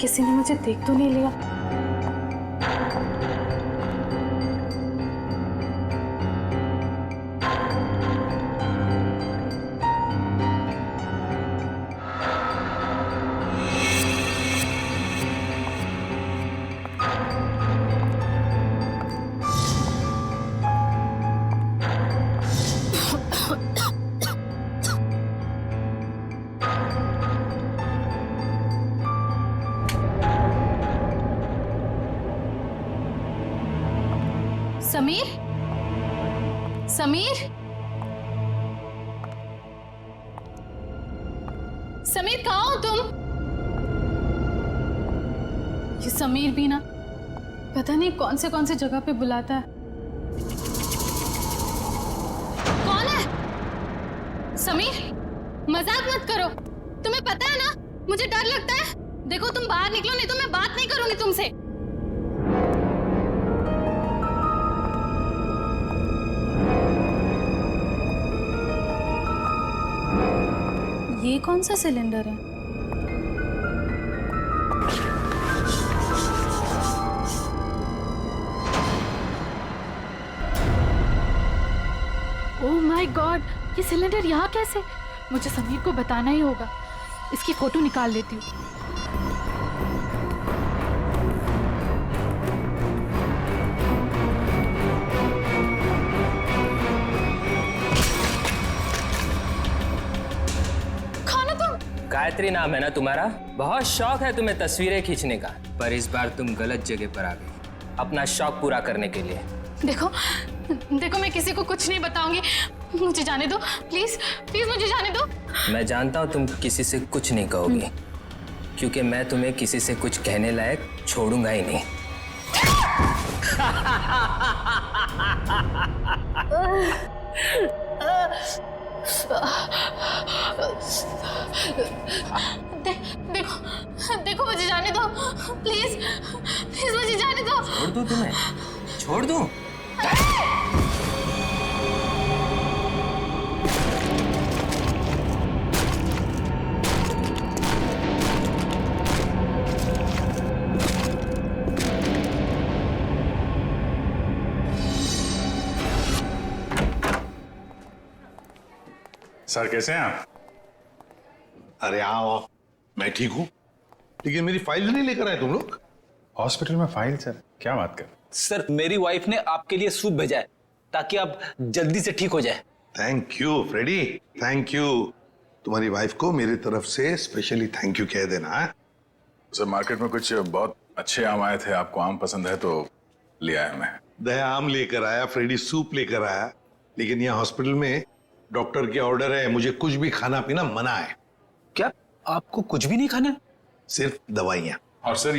किसी ने मुझे देख तो नहीं लिया? समीर, समीर, समीर कहाँ हो तुम? ये समीर भी ना पता नहीं कौन से जगह पे बुलाता है। कौन है? समीर, मजाक मत करो। तुम्हें पता है ना मुझे डर लगता है। देखो तुम बाहर निकलो नहीं तो मैं बात नहीं करूंगी तुमसे। ये कौन सा सिलेंडर है? ओह माय गॉड, ये सिलेंडर यहाँ कैसे? मुझे समीर को बताना ही होगा। इसकी फोटो निकाल लेती हूँ। गायत्री नाम है ना तुम्हारा? बहुत शौक है तुम्हें तस्वीरें खींचने का, पर इस बार तुम गलत जगह पर आ गई अपना शौक पूरा करने के लिए। देखो देखो, मैं किसी को कुछ नहीं बताऊंगी। मुझे जाने दो प्लीज, प्लीज मुझे जाने दो। मैं जानता हूँ तुम किसी से कुछ नहीं कहोगी, क्योंकि मैं तुम्हें किसी से कुछ कहने लायक छोड़ूंगा ही नहीं। देखो देखो, मुझे जाने दो प्लीज, प्लीज मुझे जाने दो। छोड़ दूं तुम्हें? छोड़ दूं? सर कैसे हैं आप? अरे आओ, मैं ठीक हूँ, लेकिन मेरी फाइल नहीं लेकर आए तुम लोग। हॉस्पिटल में फाइल? सर क्या बात कर। सर मेरी वाइफ ने आपके लिए सूप भेजा है ताकि आप जल्दी से ठीक हो जाए। Thank you Freddy, thank you. तुम्हारी वाइफ को मेरी तरफ से स्पेशली थैंक यू कह देना है। सर मार्केट में कुछ बहुत अच्छे आम आए थे, आपको आम पसंद है तो ले आया मैं। दया आम लेकर आया, फ्रेडी सूप लेकर आया, लेकिन यहाँ हॉस्पिटल में डॉक्टर के ऑर्डर है, मुझे कुछ भी खाना पीना मना है। क्या आपको कुछ भी नहीं खाना है? सिर्फ दवाइयाँ। और सर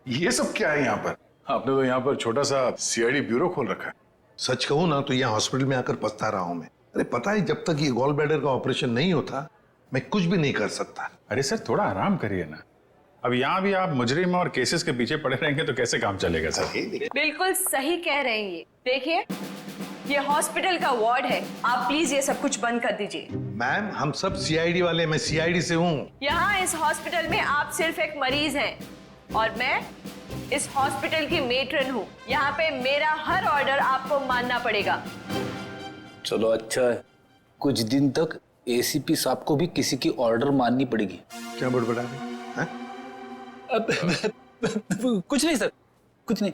ये सब क्या है यहाँ पर? आपने तो यहाँ पर छोटा सा सीआईडी ब्यूरो खोल रखा है। सच कहूँ ना तो यहाँ हॉस्पिटल में आकर पछता रहा हूँ मैं। अरे पता है, जब तक ये गॉल ब्लैडर का ऑपरेशन नहीं होता मैं कुछ भी नहीं कर सकता। अरे सर थोड़ा आराम करिए ना। अब यहाँ भी आप मुजरिम और केसेस के पीछे पड़े रहेंगे तो कैसे काम चलेगा सर? बिल्कुल सही कह रहे हैं। ये देखिए, ये हॉस्पिटल का वार्ड है, आप प्लीज ये सब कुछ बंद कर दीजिए। मैम हम सब सीआईडी वाले, मैं सीआईडी से हूँ। यहाँ इस हॉस्पिटल में आप सिर्फ एक मरीज हैं और मैं इस हॉस्पिटल की मेट्रन हूँ। यहाँ पे मेरा हर ऑर्डर आपको मानना पड़ेगा। चलो अच्छा है, कुछ दिन तक एसीपी साहब को भी किसी की ऑर्डर माननी पड़ेगी। क्या बड़बड़ा रहे? कुछ नहीं सर, कुछ नहीं।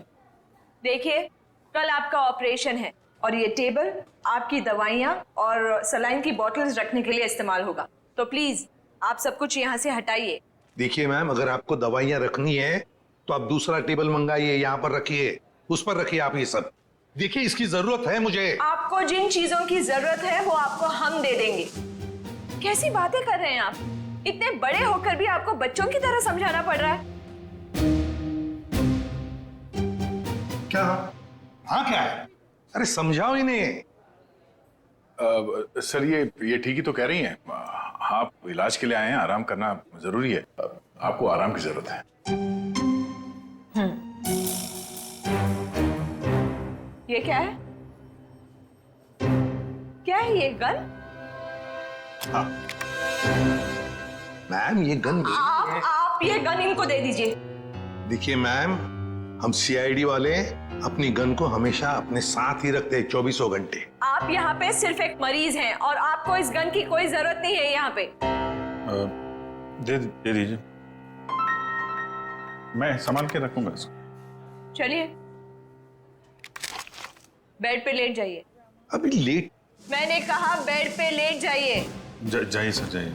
देखिए, कल आपका ऑपरेशन है और ये टेबल आपकी दवाइयाँ और सलाइन की बोतल्स रखने के लिए इस्तेमाल होगा, तो प्लीज आप सब कुछ यहाँ से हटाइए। देखिए मैम, अगर आपको दवाइयाँ रखनी है तो आप दूसरा टेबल मंगाइए, यहाँ पर रखिए, उस पर रखिए आप ये सब। देखिए इसकी जरूरत है मुझे। आपको जिन चीजों की जरूरत है वो आपको हम दे देंगे। कैसी बातें कर रहे हैं आप? इतने बड़े होकर भी आपको बच्चों की तरह समझाना पड़ रहा है। क्या? हाँ क्या है? अरे समझाओ इन्हें। सर ये ठीक ही तो कह रही हैं। आप इलाज के लिए आए हैं, आराम करना जरूरी है। आपको आराम की जरूरत है। ये क्या है? क्या है ये गन? मैम ये गन आप ये गन इनको दे दीजिए। देखिए मैम, हम सीआईडी वाले अपनी गन को हमेशा अपने साथ ही रखते हैं 24 घंटे। आप यहाँ पे सिर्फ एक मरीज हैं और आपको इस गन की कोई जरूरत नहीं है यहाँ पे। दे दीजिए, मैं संभाल के रखूंगा इसको। चलिए बेड पे लेट जाइए। अभी लेट? मैंने कहा बेड पे लेट जाइए। जाइए सर, जाइए।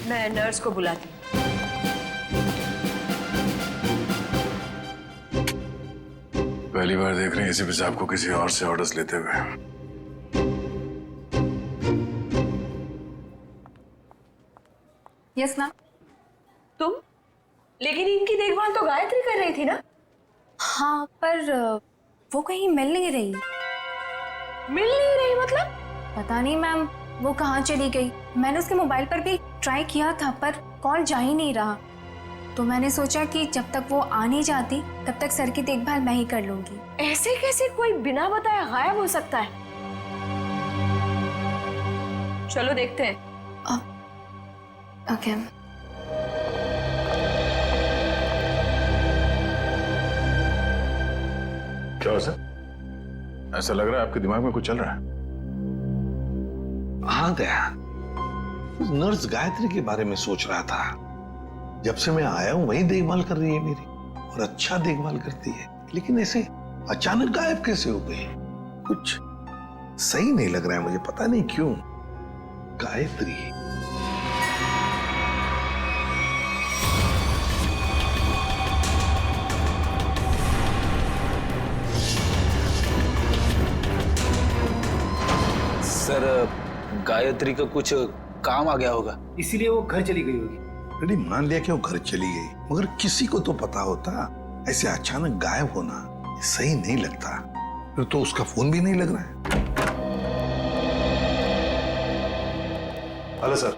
मैं नर्स को बुलाती हूँ। पहली बार देख रहे हैं एसीपी साहब को किसी और से ऑर्डर्स लेते हुए। Yes ma'am. तुम? लेकिन इनकी देखभाल तो गायत्री कर रही थी ना? हाँ, पर वो कहीं मिल नहीं रही। मिल नहीं रही मतलब? पता नहीं मैम, वो कहाँ चली गई। मैंने उसके मोबाइल पर भी ट्राई किया था पर कॉल जा ही नहीं रहा, तो मैंने सोचा कि जब तक वो आ नहीं जाती तब तक सर की देखभाल मैं ही कर लूंगी। ऐसे कैसे कोई बिना बताए गायब हो सकता है? चलो देखते हैं। ओके। क्या हो सर? ऐसा लग रहा है आपके दिमाग में कुछ चल रहा है। हाँ दया, उस नर्स गायत्री के बारे में सोच रहा था। जब से मैं आया हूं वही देखभाल कर रही है मेरी, और अच्छा देखभाल करती है, लेकिन ऐसे अचानक गायब कैसे हो गई? कुछ सही नहीं लग रहा है मुझे, पता नहीं क्यों। गायत्री सर, गायत्री का कुछ काम आ गया होगा, इसीलिए वो घर चली गई होगी। अरे मान लिया कि वो घर चली गई, मगर किसी को तो पता होता। ऐसे अचानक गायब होना सही नहीं लगता। फिर तो उसका फोन भी नहीं लग रहा है। हेलो सर,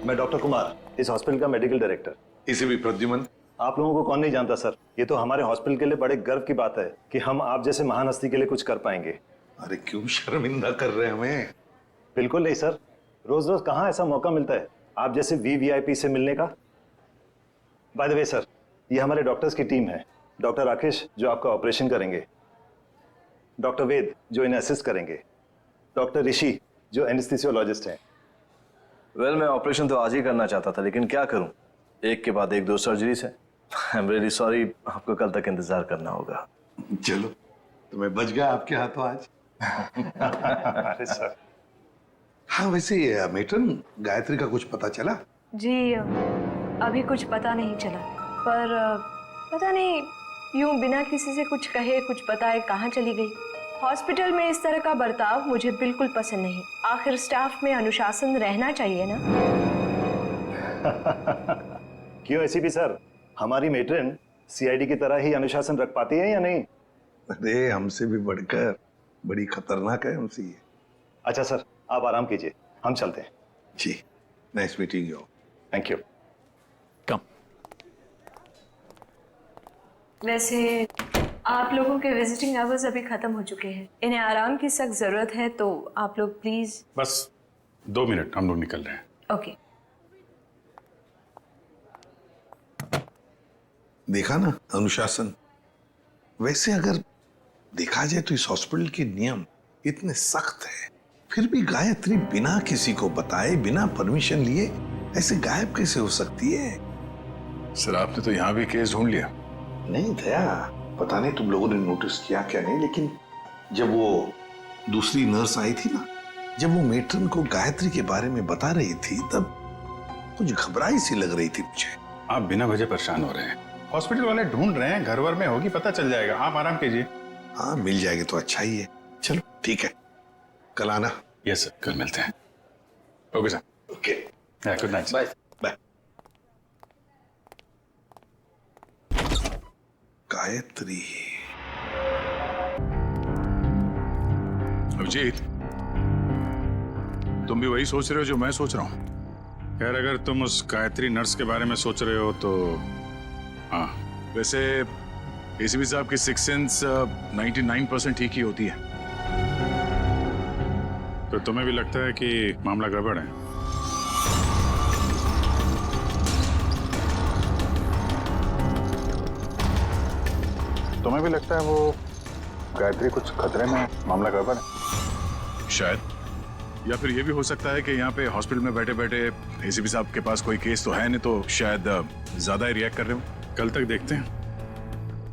मैं डॉक्टर कुमार, इस हॉस्पिटल का मेडिकल डायरेक्टर। इसे भी प्रद्युमन। आप लोगों को कौन नहीं जानता सर, ये तो हमारे हॉस्पिटल के लिए बड़े गर्व की बात है कि हम आप जैसे महान हस्ती के लिए कुछ कर पाएंगे। अरे क्यों शर्मिंदा कर रहे हैं हमें? बिल्कुल नहीं सर, रोज रोज कहाँ ऐसा मौका मिलता है आप जैसे वीवीआईपी से मिलने का। बाय द वे सर, ये हमारे डॉक्टर्स की टीम है। डॉक्टर राकेश जो आपका ऑपरेशन करेंगे, डॉक्टर वेद जो इन्हें असिस्ट करेंगे, डॉक्टर ऋषि जो एनेस्थीसियोलॉजिस्ट हैं। वेल, मैं ऑपरेशन तो आज ही करना चाहता था, लेकिन क्या करूं, एक के बाद एक दो सर्जरीज है। आई एम रियली सॉरी, आपको कल तक इंतजार करना होगा। चलो, तो मैं बच गया आपके हाथों आज। अरे सर। हाँ, वैसे मेट्रन, गायत्री का कुछ पता चला? जी अभी कुछ पता नहीं चला, पर पता नहीं यूं बिना किसी से कुछ कहे कुछ बताए कहाँ चली गई। हॉस्पिटल में इस तरह का बर्ताव मुझे बिल्कुल पसंद नहीं। आखिर स्टाफ में अनुशासन रहना चाहिए ना। क्यों एसीपी सर, हमारी मेट्रन सीआईडी की तरह ही अनुशासन रख पाती है या नहीं? अरे हमसे भी बढ़कर बड़ी खतरनाक है हमसे ये। अच्छा सर, आप आराम कीजिए, हम चलते हैं। जी, nice meeting you. Thank you. Come. वैसे आप लोगों के विजिटिंग आवर्स अभी खत्म हो चुके हैं, इन्हें आराम की सख्त जरूरत है, तो आप लोग प्लीज। बस 2 मिनट, हम लोग निकल रहे हैं। ओके। देखा ना अनुशासन। वैसे अगर देखा जाए तो इस हॉस्पिटल के नियम इतने सख्त है, फिर भी गायत्री बिना किसी को बताए, बिना परमिशन लिए ऐसे गायब कैसे हो सकती है? सर, आपने तो यहाँ भी केस ढूंढ लिया। नहीं दया, पता नहीं तुम लोगों ने नोटिस किया क्या नहीं, लेकिन जब वो दूसरी नर्स आई थी ना, जब वो मेट्रन को गायत्री के बारे में बता रही थी, तब कुछ घबराई सी लग रही थी मुझे। आप बिना वजह परेशान हो रहे हैं। हॉस्पिटल वाले ढूंढ रहे हैं, घर वर में होगी, पता चल जाएगा। आप आराम कीजिए। हाँ, मिल जाएगी तो अच्छा ही है। चलो ठीक है, कल आना। यस सर, कल मिलते हैं। Okay sir. Okay, good night. Bye. Bye. Gayatri. Abhijeet, तुम भी वही सोच रहे हो जो मैं सोच रहा हूँ? यार, अगर तुम उस गायत्री नर्स के बारे में सोच रहे हो तो हाँ, वैसे एसीपी साहब की सिक्स सेंस 99% ठीक ही होती है। तो तुम्हें भी लगता है कि मामला गड़बड़ है? तुम्हें भी लगता है वो गायत्री कुछ खतरे में है, मामला गड़बड़ है? शायद। या फिर ये भी हो सकता है कि यहाँ पे हॉस्पिटल में बैठे बैठे एसीपी साहब के पास कोई केस तो है नहीं, तो शायद ज्यादा ही रिएक्ट कर रहे हो। कल तक देखते हैं।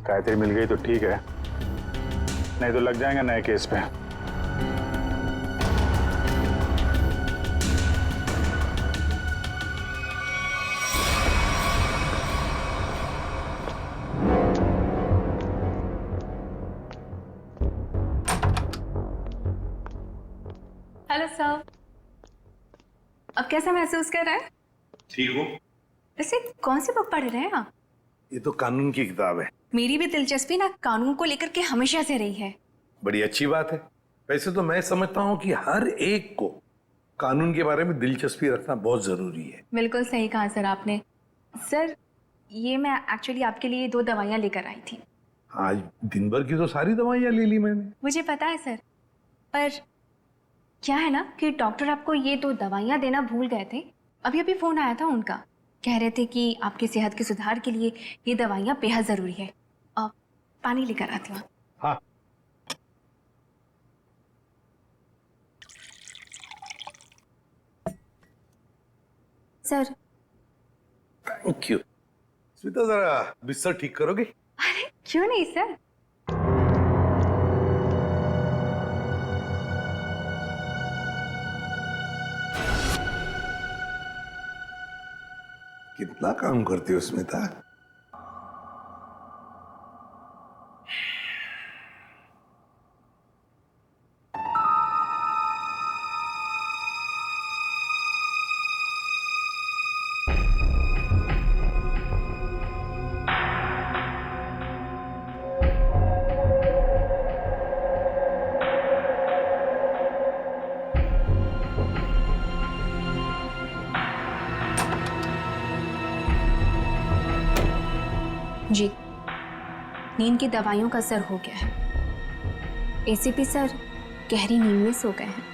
गायत्री मिल गई तो ठीक है, नहीं तो लग जाएंगे नए केस पे। हेलो सर, अब कैसा महसूस कर रहे हैं? ठीक हो? वैसे कौन सी बुक पढ़ रहे हैं आप? ये तो कानून की किताब है। मेरी भी दिलचस्पी ना कानून को लेकर के हमेशा से रही है। बड़ी अच्छी बात है। वैसे तो मैं समझता हूँ कि हर एक को कानून के बारे में दिलचस्पी रखना बहुत जरूरी है। बिल्कुल सही कहा सर आपने। सर, ये मैं एक्चुअली आपके लिए 2 दवाइयाँ लेकर आई थी। आज दिन भर की तो सारी दवाइयाँ ले ली मैंने। मुझे पता है सर, पर क्या है ना कि डॉक्टर आपको ये 2 दवाइयाँ देना भूल गए थे। अभी अभी फोन आया था उनका, कह रहे थे कि आपकी सेहत के सुधार के लिए ये दवाइयाँ बेहद जरूरी है। पानी लेकर आती हूँ। हाँ। सर। Thank you. स्मिता, जरा बिस्तर ठीक करोगे? अरे क्यों नहीं सर। कितना काम करती हो स्मिता? जी, नींद की दवाइयों का असर हो गया है। एसीपी सर गहरी नींद में सो गए हैं।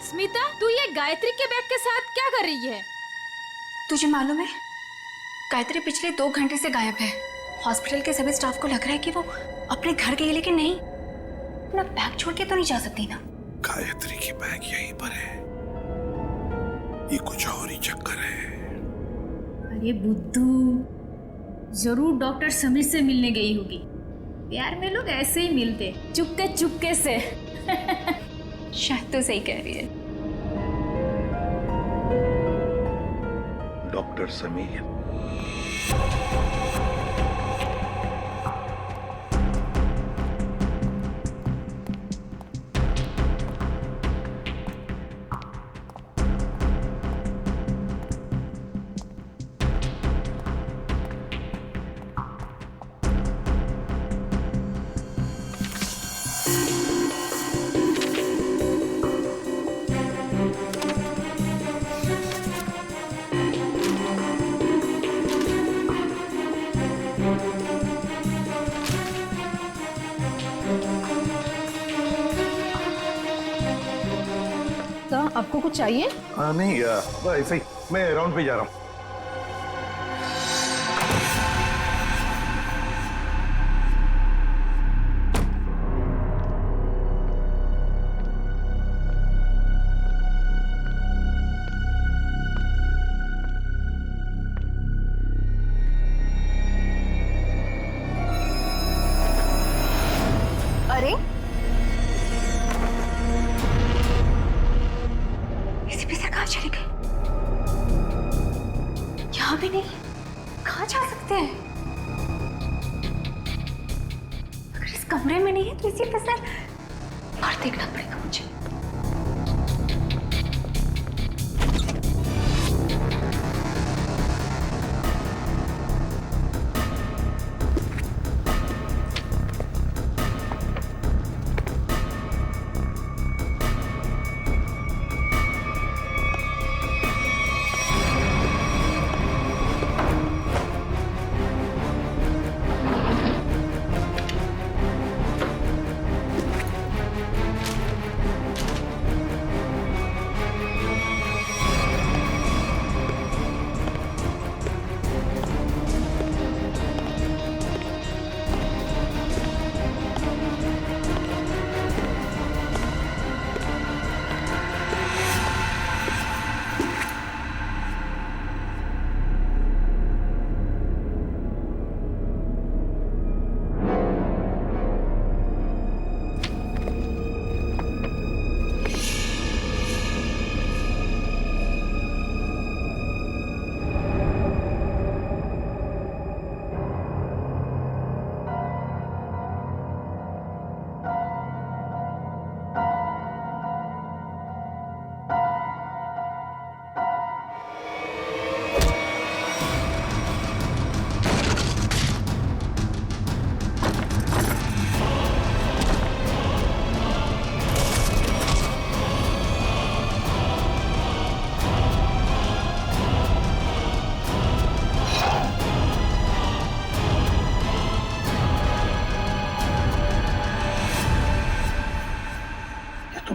स्मिता, तू ये गायत्री के बैग के साथ क्या कर रही है? तुझे मालूम है, गायत्री पिछले 2 घंटे से गायब है। हॉस्पिटल के सभी स्टाफ को लग रहा है कि वो अपने घर गई, लेकिन नहीं, अपना बैग छोड़ के तो नहीं जा सकती ना। गायत्री की बैग यहीं पर है, ये कुछ और ही चक्कर है। अरे बुद्धू, जरूर डॉक्टर समीर से मिलने गई होगी। प्यार में लोग ऐसे ही मिलते, चुपके चुपके से। शायद तो सही कह रही है। डॉक्टर समीर, आपको कुछ चाहिए? नहीं ऐसे ही, मैं राउंड पे जा रहा हूँ। अरे एसीपी सर कहाँ चले गए? यहाँ भी नहीं, कहाँ जा सकते हैं? अगर इस कमरे में नहीं है तो एसीपी सर बाहर देखना पड़ेगा मुझे।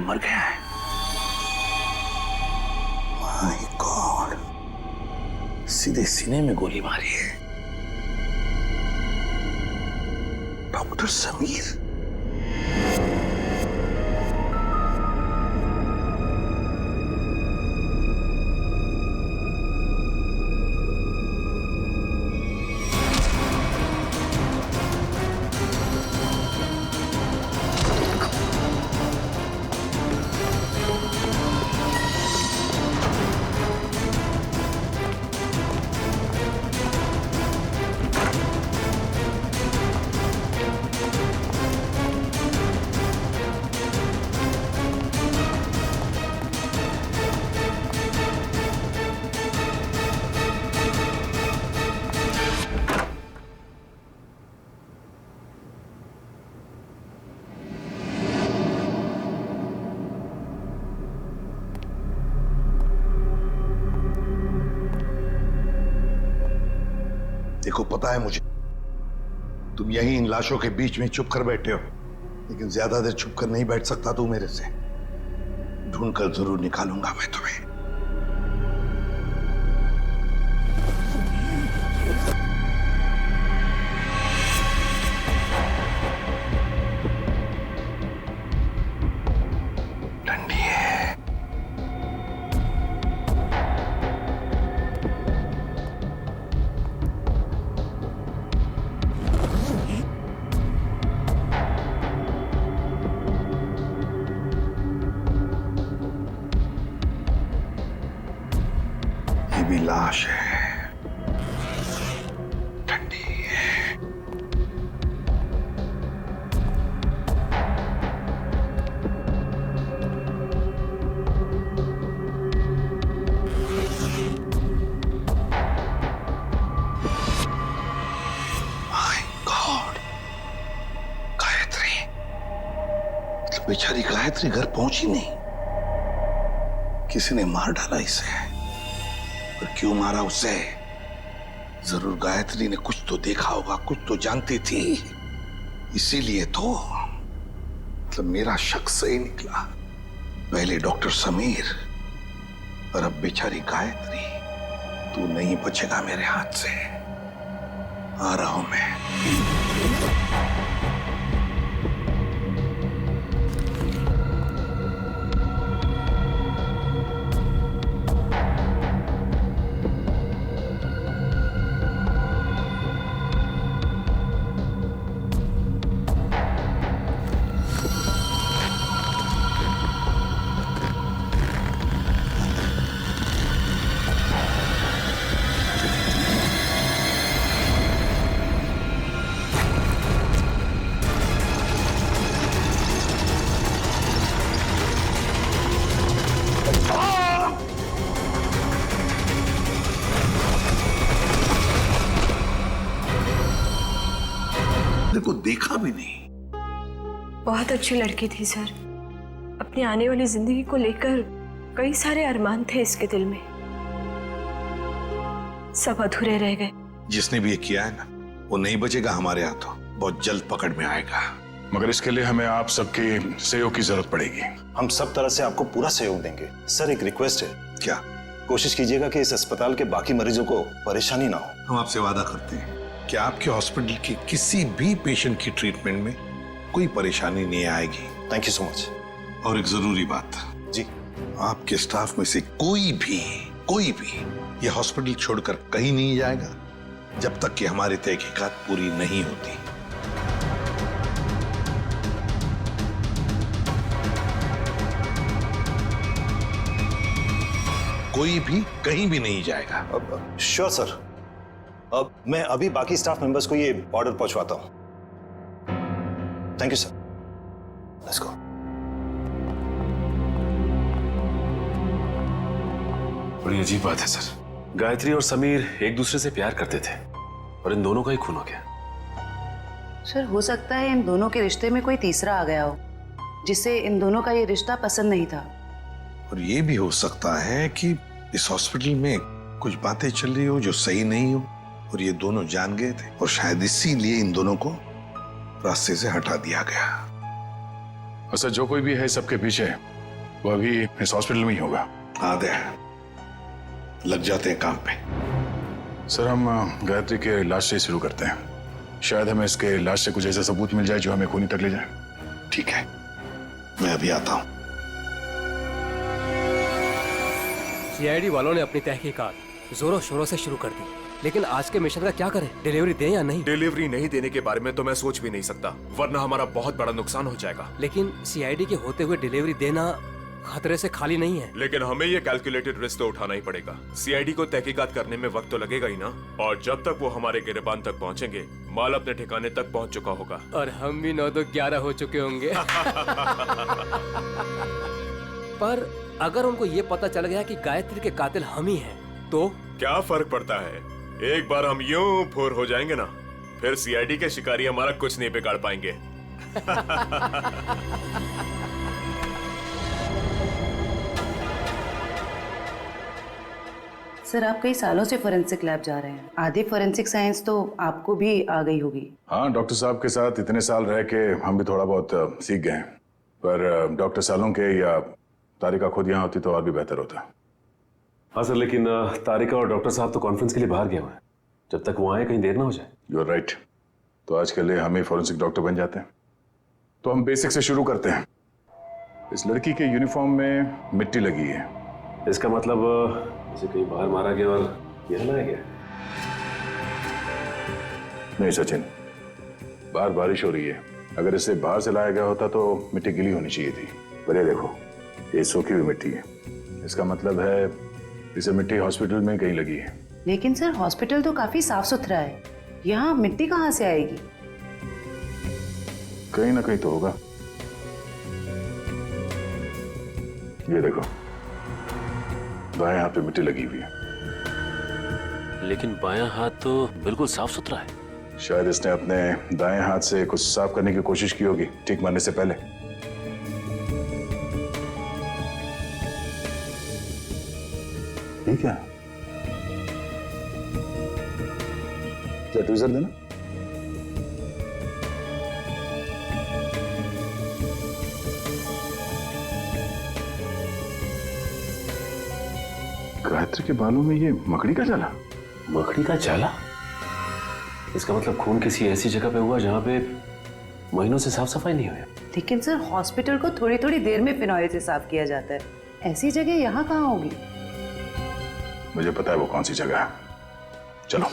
मर गया है। माय गॉड, सीधे सीने में गोली मारी है। डॉक्टर समीर, देखो पता है मुझे, तुम यहीं इन लाशों के बीच में चुप कर बैठे हो, लेकिन ज्यादा देर चुप कर नहीं बैठ सकता तू मेरे से। ढूंढकर जरूर निकालूंगा मैं तुम्हें। ठंडी है। ये भी लाश है, ठंडी है। माय गॉड, गायत्री, मतलब बेचारी गायत्री घर पहुंची नहीं। किसी ने मार डाला इसे। पर क्यों मारा उसे? जरूर गायत्री ने कुछ तो देखा होगा, कुछ तो जानती थी, इसीलिए तो। मतलब मेरा शक सही निकला। पहले डॉक्टर समीर और अब बेचारी गायत्री। तू नहीं बचेगा मेरे हाथ से। आ रहा हूं मैं। को देखा भी नहीं। बहुत अच्छी लड़की थी सर। अपनी आने वाली जिंदगी को लेकर कई सारे अरमान थे इसके दिल में, सब अधूरे रह गए। जिसने भी ये किया है ना, वो नहीं बचेगा हमारे हाथों। बहुत जल्द पकड़ में आएगा। मगर इसके लिए हमें आप सबके सहयोग की जरूरत पड़ेगी। हम सब तरह से आपको पूरा सहयोग देंगे। सर एक रिक्वेस्ट है, क्या? कोशिश कीजिएगा कि इस अस्पताल के बाकी मरीजों को परेशानी ना हो। हम आपसे वादा करते हैं कि आपके हॉस्पिटल के किसी भी पेशेंट की ट्रीटमेंट में कोई परेशानी नहीं आएगी। Thank you so much. और एक जरूरी बात जी, आपके स्टाफ में से कोई भी ये हॉस्पिटल छोड़कर कहीं नहीं जाएगा जब तक कि हमारी तहकीकात पूरी नहीं होती। कोई भी कहीं भी नहीं जाएगा। Sure sir. अब मैं अभी बाकी स्टाफ मेंबर्स को ये ऑर्डर पहुंचवाता हूं। Thank you sir. Let's go. बड़ी अजीब बात है सर। गायत्री और समीर एक दूसरे से प्यार करते थे और इन दोनों का ही खून हो गया। सर हो सकता है इन दोनों के रिश्ते में कोई तीसरा आ गया हो, जिससे इन दोनों का ये रिश्ता पसंद नहीं था। और ये भी हो सकता है कि इस हॉस्पिटल में कुछ बातें चल रही हो जो सही नहीं हो और ये दोनों जान गए थे और शायद इसीलिए इन दोनों को रास्ते से हटा दिया गया। अच्छा, जो कोई भी है सबके पीछे, वो अभी इस हॉस्पिटल में ही होगा। आदे लग जाते हैं काम पे। सर हम गायत्री के लाश से शुरू करते हैं। शायद हमें इसके लाश से कुछ ऐसा सबूत मिल जाए जो हमें खूनी तक ले जाए। ठीक है, मैं अभी आता हूं। सीआईडी वालों ने अपनी तहकीकात जोरों शोरों से शुरू कर दी, लेकिन आज के मिशन का क्या करें? डिलीवरी दें या नहीं? डिलीवरी नहीं देने के बारे में तो मैं सोच भी नहीं सकता, वरना हमारा बहुत बड़ा नुकसान हो जाएगा। लेकिन सीआईडी के होते हुए डिलीवरी देना खतरे से खाली नहीं है। लेकिन हमें ये कैलकुलेटेड रिस्क तो उठाना ही पड़ेगा। सीआईडी को तहकीकात करने में वक्त तो लगेगा ही ना, और जब तक वो हमारे गिरबान तक पहुंचेंगे माल अपने ठिकाने तक पहुंच चुका होगा और हम भी 9-11 हो चुके होंगे। पर अगर उनको ये पता चल गया कि गायत्री के कातिल हम ही हैं, तो क्या फर्क पड़ता है? एक बार हम यूं फूर हो जाएंगे ना, फिर सीआईडी के शिकारी हमारा कुछ नहीं बिगाड़ पाएंगे। सर आप कई सालों से फोरेंसिक लैब जा रहे हैं, आधी फोरेंसिक साइंस तो आपको भी आ गई होगी। हाँ, डॉक्टर साहब के साथ इतने साल रह के हम भी थोड़ा बहुत सीख गए हैं। पर डॉक्टर सालों के या तारिका खुद यहाँ होती तो और भी बेहतर होता। हाँ सर, लेकिन तारिका और डॉक्टर साहब तो कॉन्फ्रेंस के लिए बाहर गए हुए हैं। जब तक वो आए कहीं देर ना हो जाए। You are right. तो आज के लिए हम ही फॉरेंसिक डॉक्टर बन जाते हैं। तो हम बेसिक से शुरू करते हैं। इस लड़की के यूनिफॉर्म में मिट्टी लगी है। इसका मतलब इसे कहीं बाहर मारा गया और यहाँ लाया गया। नहीं सचिन, बाहर बारिश हो रही है। अगर इसे बाहर से लाया गया होता तो मिट्टी गीली होनी चाहिए थी। पर ये देखो, ये सूखी हुई मिट्टी है। इसका मतलब है इसे मिट्टी हॉस्पिटल में कहीं लगी है। लेकिन सर हॉस्पिटल तो काफी साफ सुथरा है, यहाँ मिट्टी कहाँ से आएगी? कहीं ना कहीं तो होगा। ये देखो, बाएं हाथ पे मिट्टी लगी हुई है। लेकिन बायां हाथ तो बिल्कुल साफ सुथरा है। शायद इसने अपने दाएं हाथ से कुछ साफ करने की कोशिश की होगी ठीक मरने से पहले। ठीक है, ट्वीजर देना। गायत्री के बालों में ये मकड़ी का जाला। मकड़ी का जाला? इसका मतलब खून किसी ऐसी जगह पे हुआ जहां पे महीनों से साफ सफाई नहीं हुई। लेकिन सर हॉस्पिटल को थोड़ी थोड़ी देर में फिनॉइल से साफ किया जाता है, ऐसी जगह यहाँ कहाँ होगी? मुझे पता है वो कौन सी जगह है। चलो।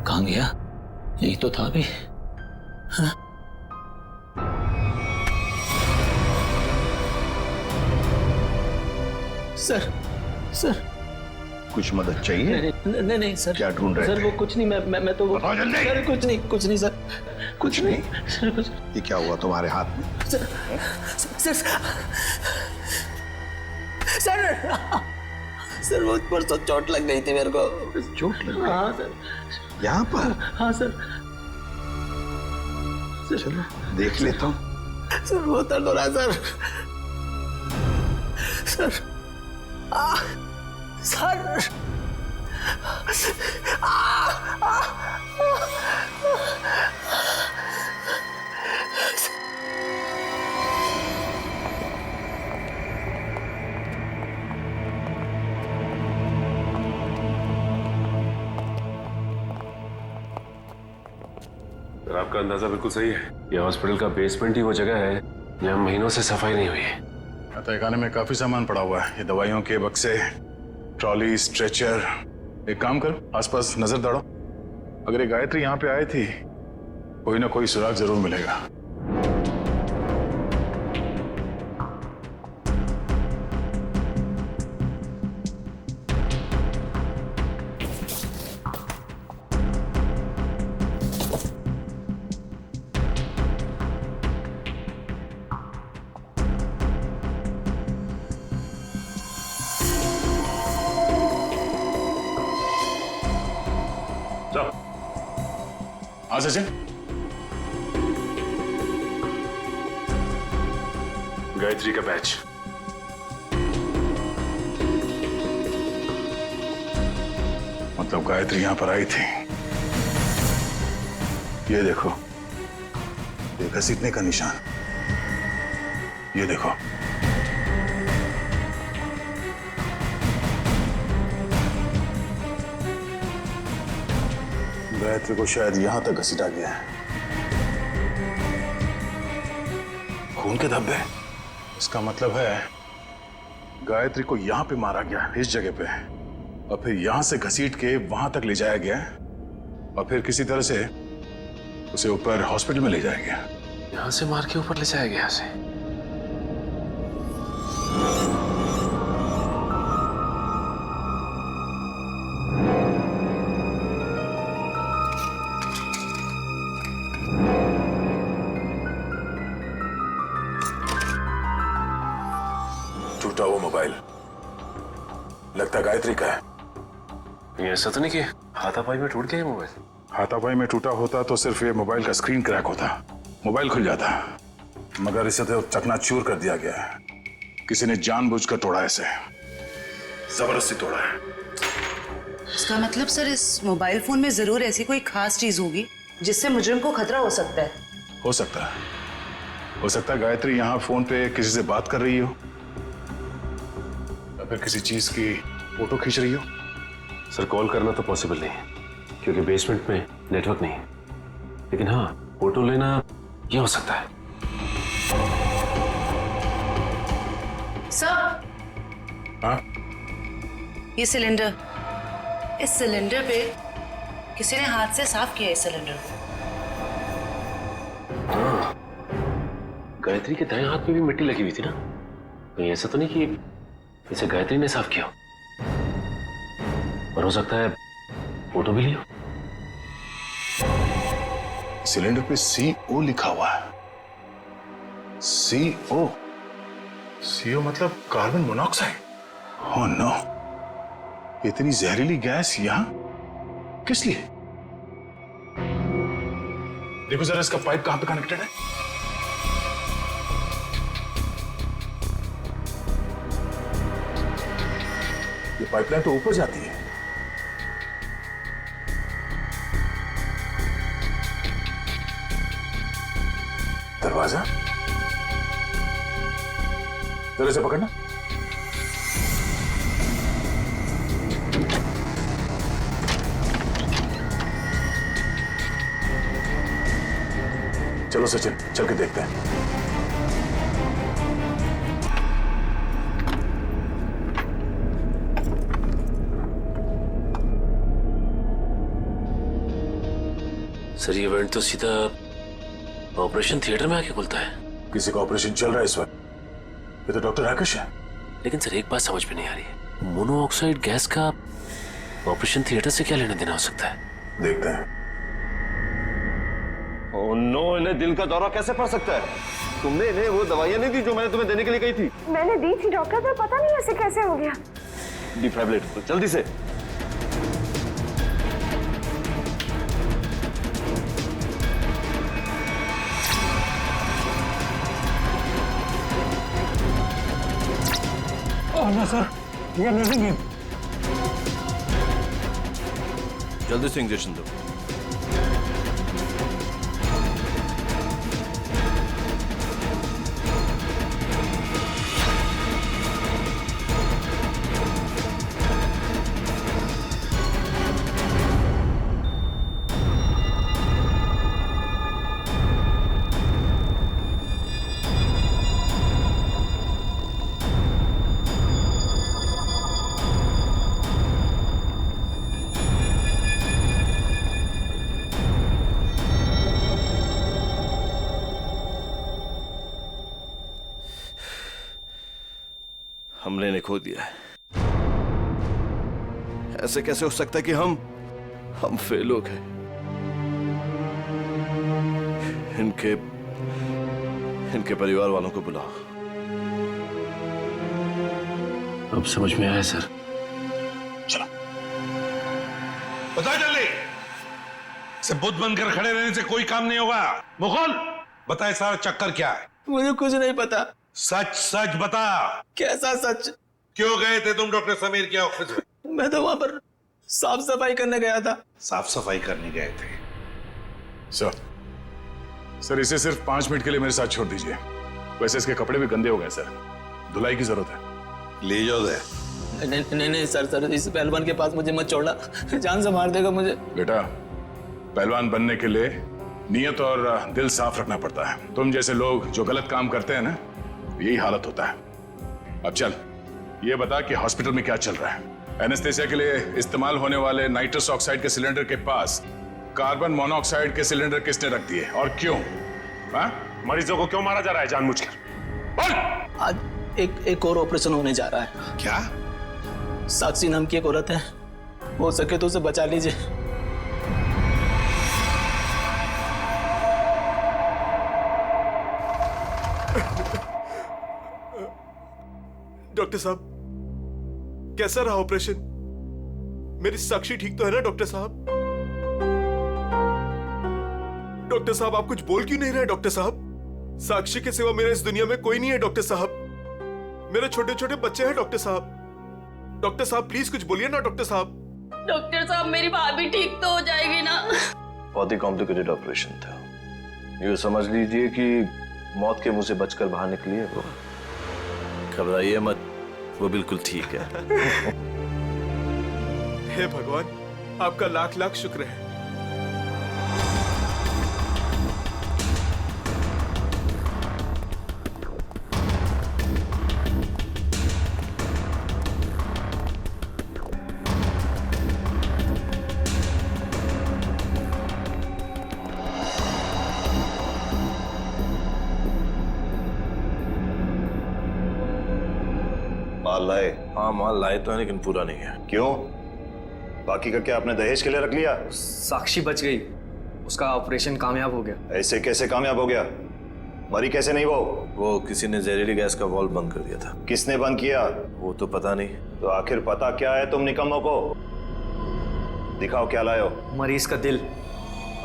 कहाँ गया? यही तो था अभी। हाँ? सर, सर कुछ मदद चाहिए? नहीं नहीं सर। क्या ढूंढ रहे सर थे? वो कुछ नहीं, मैं तो बताओ जल्दी। सर कुछ नहीं सर। कुछ नहीं? सर कुछ। ये क्या हुआ तुम्हारे हाथ में? सर सर वो परसों चोट लग गई थी मेरे को। चोट लग गई? हाँ सर। यहाँ पर? हाँ सर। चलो देख लेता हूँ। सर बहुत दर्द हो रहा है सर। सर सर आपका अंदाजा बिल्कुल सही है। ये हॉस्पिटल का बेसमेंट ही वो जगह है जहाँ महीनों से सफाई नहीं हुई है। तहखाने में काफी सामान पड़ा हुआ है। ये दवाइयों के बक्से, ट्रॉली, स्ट्रेचर। एक काम करो, आसपास नजर दौड़ो। अगर ये गायत्री यहाँ पे आई थी, कोई ना कोई सुराग जरूर मिलेगा। हाँ सचिन, गायत्री का बैच। मतलब गायत्री यहाँ पर आई थी। ये देखो, ये घसीटने का निशान। ये देखो, गायत्री को शायद यहां तक घसीटा गया है। खून के धब्बे? इसका मतलब है गायत्री को यहाँ पे मारा गया, इस जगह पे, और फिर यहाँ से घसीट के वहां तक ले जाया गया, और फिर किसी तरह से उसे ऊपर हॉस्पिटल में ले जाया गया। यहाँ से मार के ऊपर ले जाया गया उसे? टूटा वो मोबाइल लगता गायत्री का है। ये ऐसा तो नहीं कि हाथापाई में टूट गया ये मोबाइल? हाथापाई में टूटा होता तो सिर्फ ये मोबाइल का स्क्रीन क्रैक होता, मोबाइल खुल जाता, मगर इसे तो चकनाचूर कर दिया गया है। किसी ने जानबूझकर तोड़ा है, इसे जबरदस्ती तोड़ा है। इसका मतलब सर इस मोबाइल फोन में जरूर ऐसी कोई खास चीज होगी जिससे मुजरिम को खतरा हो सकता है। हो सकता है, हो सकता है गायत्री यहाँ फोन पे किसी से बात कर रही हो, या फिर किसी चीज की फोटो खींच रही हो। सर कॉल करना तो पॉसिबल नहीं है क्योंकि बेसमेंट में नेटवर्क नहीं है, लेकिन हाँ फोटो लेना ये हो सकता है। सर, हाँ? ये सिलेंडर, इस सिलेंडर पे किसी ने हाथ से साफ किया है इस सिलेंडर को। हाँ, गायत्री के दाएं हाथ में भी मिट्टी लगी हुई थी ना, कहीं ऐसा तो नहीं कि इसे गायत्री ने साफ किया, और हो सकता है फोटो भी लिया। सिलेंडर पे CO लिखा हुआ है। CO, CO मतलब कार्बन मोनोऑक्साइड। ओह नो, इतनी जहरीली गैस यहां किस लिए? देखो जरा इसका पाइप कहां पे कनेक्टेड है। ये पाइपलाइन तो ऊपर जाती है। दरवाजा जरा से पकड़ना। चलो सचिन, चल के देखते हैं। सर ये इवेंट तो सीधा ऑपरेशन थिएटर में आके खुलता है। किसी का ऑपरेशन चल रहा है इस वक्त। ये तो डॉक्टर राकेश है। लेकिन सर एक बात समझ में नहीं आ रही है, मोनोऑक्साइड गैस का ऑपरेशन थिएटर से क्या लेना देना हो सकता है? देखते हैं। ओह नो, इन्हें दिल का दौरा कैसे पड़ सकता है? तुमने इन्हें वो दवाइयां नहीं दी जो मैंने तुम्हें देने के लिए कही थी? मैंने दी थी डॉक्टर, पर पता नहीं ऐसे कैसे हो गया। डिफाइब्रिलेटर जल्दी से। सर ये नहीं, जल्दी से इंजेक्शन दो। हमने इन्हें खो दिया है। ऐसे कैसे हो सकता है कि हम फेल हो गए? इनके परिवार वालों को बुलाओ। अब समझ में आया सर। चलो बताओ जल्दी। से बुद्ध बनकर खड़े रहने से कोई काम नहीं होगा। मुकुल बताए सारा चक्कर क्या है? मुझे कुछ नहीं पता। सच सच बता। कैसा सच? क्यों गए थे तुम डॉक्टर समीर के ऑफिस में? मैं तो वहां पर साफ सफाई करने गया था। साफ सफाई करने गए थे? सर इसे सिर्फ 5 मिनट के लिए मेरे साथ छोड़ दीजिए। वैसे इसके कपड़े भी गंदे हो गए सर, धुलाई की जरूरत है। ले जाओ दे। नहीं सर इस पहलवान के पास मुझे मत छोड़ना, जान से मार देगा मुझे। बेटा पहलवान बनने के लिए नियत और दिल साफ रखना पड़ता है। तुम जैसे लोग जो गलत काम करते हैं ना, यही हालत होता है। अब चल ये बता कि हॉस्पिटल में क्या चल रहा है। एनेस्थेसिया के लिए इस्तेमाल होने वाले नाइट्रस ऑक्साइड के सिलेंडर के पास कार्बन मोनोऑक्साइड के सिलेंडर किसने रख दिए और क्यों? हाँ? मरीजों को क्यों मारा जा रहा है जानबूझकर? बोल। आज एक और ऑपरेशन होने जा रहा है। क्या? साक्षी नाम की एक औरत है, हो सके तो उसे बचा लीजिए। डॉक्टर साहब, कैसा रहा ऑपरेशन? मेरी साक्षी ठीक तो है ना डॉक्टर साहब? डॉक्टर साहब, आप कुछ बोल क्यों नहीं रहे? डॉक्टर साहब, साक्षी के सिवा मेरे इस दुनिया में कोई नहीं है डॉक्टर साहब। मेरे छोटे छोटे बच्चे हैं डॉक्टर साहब। डॉक्टर साहब प्लीज कुछ बोलिए ना डॉक्टर साहब। डॉक्टर साहब, मेरी भाभी ठीक तो हो जाएगी ना? बहुत ही कॉम्प्लिकेटेड ऑपरेशन था। ये समझ लीजिए कि मौत के मुंह से बचकर बाहर निकली है वो। घबराइए मत, वो बिल्कुल ठीक है। हे भगवान, आपका लाख लाख शुक्र है। माल लाए? हाँ माल लाए तो है, लेकिन पूरा नहीं है। क्यों? बाकी का क्या आपने दहेज के लिए रख लिया? साक्षी बच गई, उसका ऑपरेशन कामयाब हो गया। ऐसे कैसे कामयाब हो गया? मरी कैसे नहीं वो किसी ने जहरीली गैस का वाल्व बंद कर दिया था। किसने बंद किया? वो तो पता नहीं। तो आखिर पता क्या है तुम निकम्मों को? दिखाओ क्या लाए हो। मरीज का दिल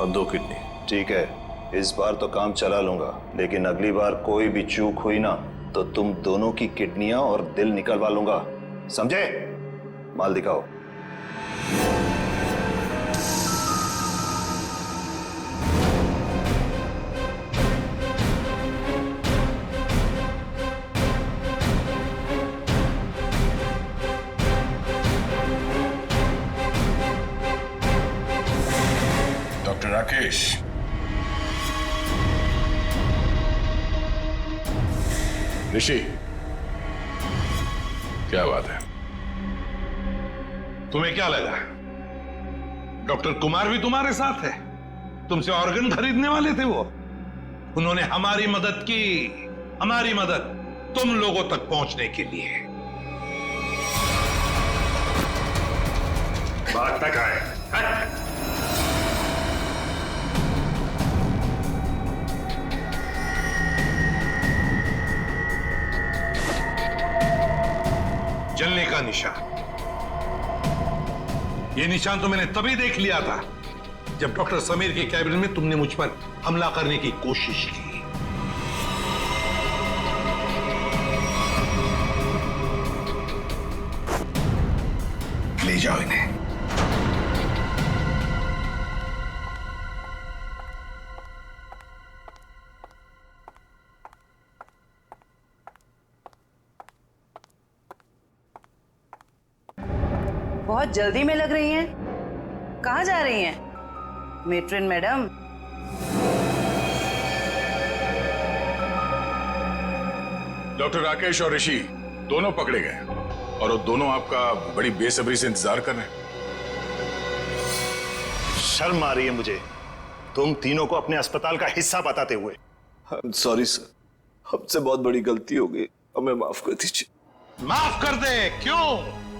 और 2 किडनी। ठीक है, इस बार तो काम चला लूंगा, लेकिन अगली बार कोई भी चूक हुई ना तो तुम दोनों की किडनियां और दिल निकलवा लूंगा, समझे? माल दिखाओ। डॉक्टर राकेश, ऋषि, क्या बात है? तुम्हें क्या लगा डॉक्टर कुमार भी तुम्हारे साथ है? तुमसे ऑर्गन खरीदने वाले थे वो। उन्होंने हमारी मदद की, हमारी मदद तुम लोगों तक पहुंचने के लिए। बात तक आए। जलने का निशान, ये निशान तो मैंने तभी देख लिया था जब डॉक्टर समीर के कैबिन में तुमने मुझ पर हमला करने की कोशिश की। ले जाओ इन्हें। बहुत जल्दी में लग रही हैं। कहाँ जा रही हैं मेट्रिन मैडम? डॉक्टर राकेश और ऋषि दोनों पकड़े गए और वो दोनों आपका बड़ी बेसब्री से इंतजार कर रहे हैं। शर्म आ रही है मुझे तुम तीनों को अपने अस्पताल का हिस्सा बताते हुए। सॉरी सर, हमसे बहुत बड़ी गलती हो गई, हमें माफ कर दीजिए। माफ कर दे? क्यों?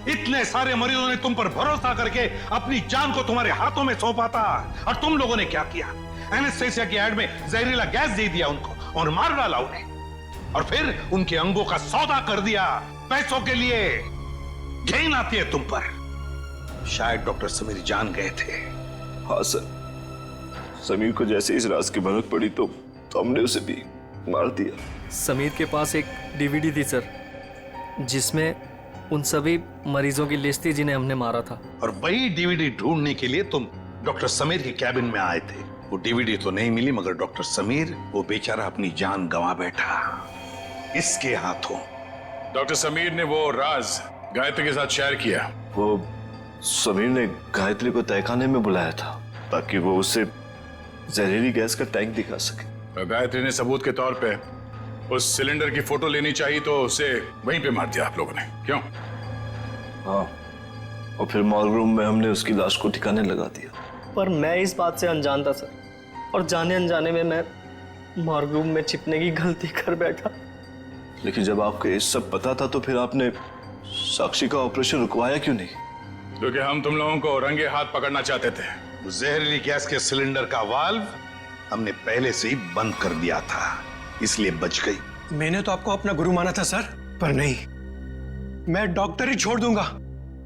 इतने सारे मरीजों ने तुम पर भरोसा करके अपनी जान को तुम्हारे हाथों में सौंपा था, और तुम लोगों ने क्या किया? एनेस्थेसिया की एड में जहरीला गैस दे दिया उनको और मार डाला उन्हें, और फिर उनके अंगों का सौदा कर दिया पैसों के लिए। घिन आती है तुम पर। शायद डॉक्टर समीर जान गए थे। हाँ सर, समीर को जैसे इस राज की भनक पड़ी तो हमने उसे भी मार दिया। समीर के पास एक डीवीडी थी सर, जिसमें उन सभी मरीजों की लिस्ट थी जिन्हें हमने मारा था। और वही डीवीडी ढूंढने के लिए तुम डॉक्टर समीर के कैबिन में आए थे। वो डीवीडी तो नहीं मिली, मगर डॉक्टर समीर, वो बेचारा अपनी जान गंवा बैठा इसके हाथों। डॉक्टर समीर ने वो राज गायत्री के साथ शेयर किया। वो समीर ने गायत्री को तहखाने में बुलाया था ताकि वो उसे जहरीली गैस का टैंक दिखा सके। गायत्री ने सबूत के तौर पे उस सिलेंडर की फोटो लेनी चाहिए तो उसे वहीं पे मार दिया आप लोगों ने, क्यों? हाँ, और फिर मॉर्ग रूम में हमने उसकी लाश को ठिकाने लगा दिया। पर मैं इस बात से अनजान था सर, और जाने अनजाने में मैं मॉर्ग रूम में छिपने की गलती कर बैठा। लेकिन जब आपको ये सब पता था तो फिर आपने साक्षी का ऑपरेशन रुकवाया क्यों नहीं? क्योंकि हम तुम लोगों को रंगे हाथ पकड़ना चाहते थे। जहरीली गैस के सिलेंडर का वाल्व हमने पहले से ही बंद कर दिया था, इसलिए बच गई। मैंने तो आपको अपना गुरु माना था सर, पर नहीं, मैं डॉक्टर ही छोड़ दूंगा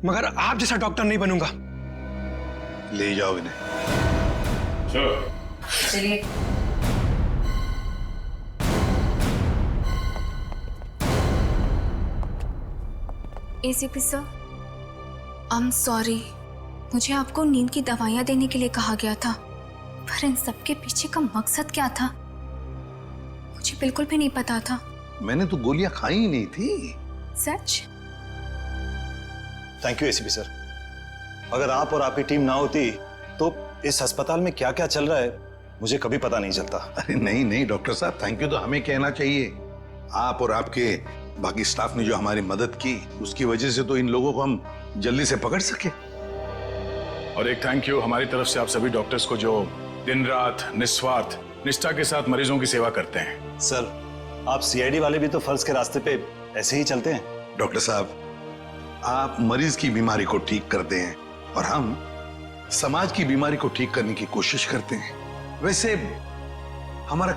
मगर आप जैसा डॉक्टर नहीं बनूंगा। ले जाओ इन्हें। चलिए। ACP sir, I am sorry, मुझे आपको नींद की दवाइयाँ देने के लिए कहा गया था, पर इन सब के पीछे का मकसद क्या था मुझे बिल्कुल भी नहीं पता था। मैंने तो गोलियां खाई ही नहीं थी। सच? Thank you ACP sir. अगर आप और आपकी टीम ना होती तो इस अस्पताल में क्या क्या चल रहा है मुझे कभी पता नहीं चलता। अरे नहीं नहीं डॉक्टर साहब, थैंक यू तो हमें कहना चाहिए। आप और आपके बाकी स्टाफ ने जो हमारी मदद की उसकी वजह से तो इन लोगों को हम जल्दी से पकड़ सके। और एक थैंक यू हमारी तरफ से आप सभी डॉक्टर्स को जो दिन रात निस्वार्थ निष्ठा के साथ मरीजों की सेवा करते हैं। सर, आप सीआईडी वाले भी तो फर्ज के रास्ते पे ऐसे ही चलते हैं। डॉक्टर साहब, आप मरीज की बीमारी को ठीक करते हैं और हम समाज की बीमारी को ठीक करने की कोशिश करते हैं। वैसे हमारा